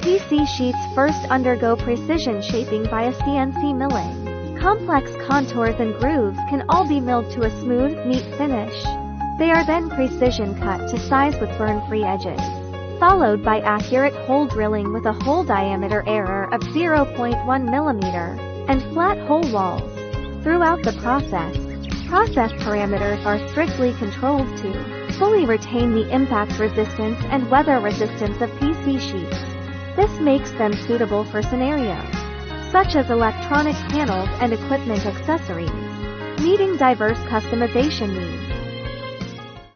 PC sheets first undergo precision shaping via CNC milling. Complex contours and grooves can all be milled to a smooth, neat finish. They are then precision cut to size with burn-free edges, followed by accurate hole drilling with a hole diameter error of 0.1 mm and flat hole walls. Throughout the process parameters are strictly controlled to fully retain the impact resistance and weather resistance of PC sheets. This makes them suitable for scenarios such as electronic panels and equipment accessories, meeting diverse customization needs.